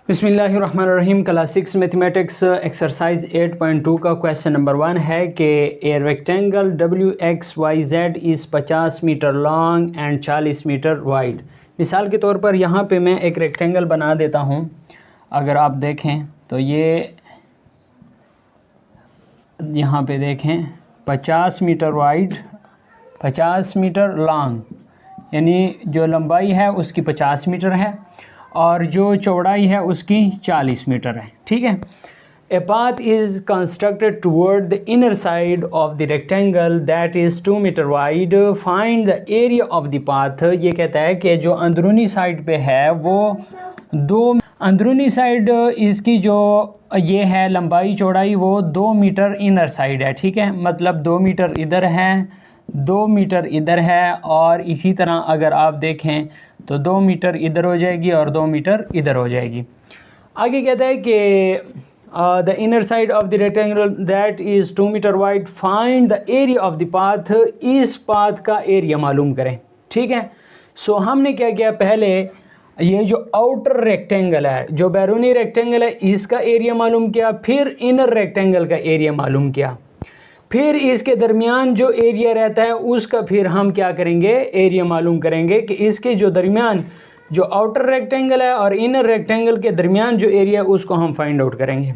बिस्मिल्लाहिर्रहमानिर्रहीम। Class 6 mathematics exercise 8.2 का question number 1 है कि a rectangle WXYZ is 50 metre long and 40 metre wide. मिसाल के तौर पर यहाँ पे मैं एक रेक्टेंगल बना देता हूँ। अगर आप देखें तो ये यहाँ पे देखें 50 मीटर वाइड, 50 मीटर लॉन्ग, यानी जो लंबाई है उसकी 50 मीटर है और जो चौड़ाई है उसकी 40 मीटर है। ठीक है। A path is constructed toward the inner side of the rectangle that is 2 metre wide. Find the area of the path. ये कहता है कि जो अंदरूनी साइड पे है वो अंदरूनी साइड इसकी जो ये है लंबाई चौड़ाई वो 2 मीटर इनर साइड है। ठीक है, मतलब 2 मीटर इधर है, 2 मीटर इधर है और इसी तरह अगर आप देखें तो 2 मीटर इधर हो जाएगी और 2 मीटर इधर हो जाएगी। आगे कहता है कि the inner side of the rectangle that is 2 metre wide, find the area of the path. इस पाथ का एरिया मालूम करें। ठीक है, सो हमने क्या किया, पहले ये जो आउटर रेक्टेंगल है, जो बैरूनी रेक्टेंगल है, इसका एरिया मालूम किया, फिर इनर रेक्टेंगल का एरिया मालूम किया, फिर इसके दरमियान जो एरिया रहता है उसका फिर हम क्या करेंगे, एरिया मालूम करेंगे कि इसके जो दरमियान जो आउटर रेक्टेंगल है और इनर रेक्टेंगल के दरमियान जो एरिया उसको हम फाइंड आउट करेंगे।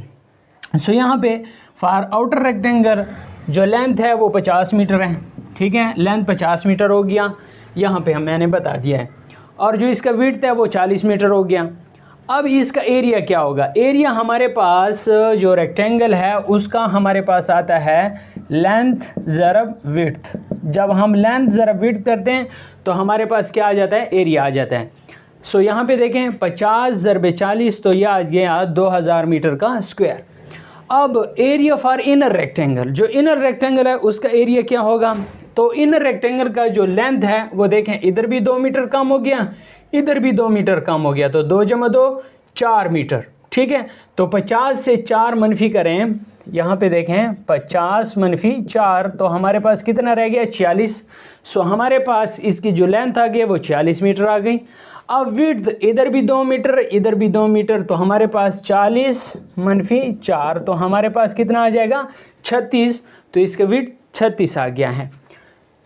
सो यहाँ पे फॉर आउटर रेक्टेंगल जो लेंथ है वो 50 मीटर है। ठीक है, लेंथ 50 मीटर हो गया, यहाँ पे मैंने बता दिया है, और जो इसका विड्थ है वो 40 मीटर हो गया। अब इसका एरिया क्या होगा, एरिया हमारे पास जो रेक्टेंगल है उसका हमारे पास आता है लेंथ ज़रब विड्थ। जब हम लेंथ ज़रब विड्थ करते हैं तो हमारे पास क्या आ जाता है, एरिया आ जाता है। सो यहाँ पे देखें 50 ज़रब 40 तो यह आ गया 2000 मीटर का स्क्वायर। अब एरिया फॉर इनर रेक्टेंगल, जो इनर रेक्टेंगल है उसका एरिया क्या होगा, तो इनर रेक्टेंगल का जो लेंथ है वो देखें इधर भी 2 मीटर कम हो गया, इधर भी 2 मीटर कम हो गया, तो 2 × 2 4 मीटर। ठीक है, तो 50 से 4 मनफी करें, यहाँ पे देखें 50 - 4 तो हमारे पास कितना रह गया, 40। सो हमारे पास इसकी जो लेंथ आ गई वो 40 मीटर आ गई। अब विड्थ इधर भी 2 मीटर, इधर भी 2 मीटर, तो हमारे पास 40 - 4 तो हमारे पास कितना आ जाएगा, 36। तो इसका विड्थ 36 आ गया है।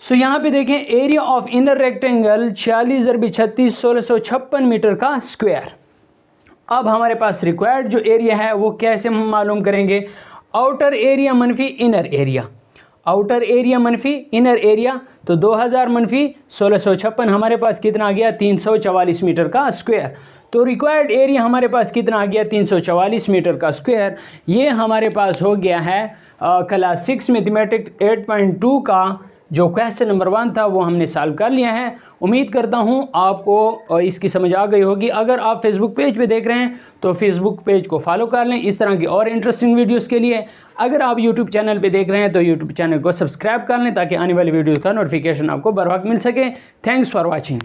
सो यहाँ पे देखें area of inner rectangle 40 × 36 1656 metre का स्क्वायर। अब हमारे पास रिक्वायर्ड जो एरिया है वो कैसे हम मालूम करेंगे, आउटर एरिया मनफी इनर एरिया, आउटर एरिया मनफी इनर एरिया, तो 2000 - 1656 हमारे पास कितना आ गया, 344 मीटर का स्क्वायर। तो रिक्वायर्ड एरिया हमारे पास कितना आ गया, 344 मीटर का स्क्वायर। ये हमारे पास हो गया है क्लास 6 मैथमेटिक्स 8.2 का जो क्वेश्चन नंबर 1 था वो हमने सॉल्व कर लिया है। उम्मीद करता हूँ आपको इसकी समझ आ गई होगी। अगर आप फेसबुक पेज पे देख रहे हैं तो फेसबुक पेज को फॉलो कर लें इस तरह की और इंटरेस्टिंग वीडियोस के लिए। अगर आप यूट्यूब चैनल पे देख रहे हैं तो यूट्यूब चैनल को सब्सक्राइब कर लें ताकि आने वाली वीडियोस का नोटिफिकेशन आपको बर वक्त मिल सके। Thanks for watching.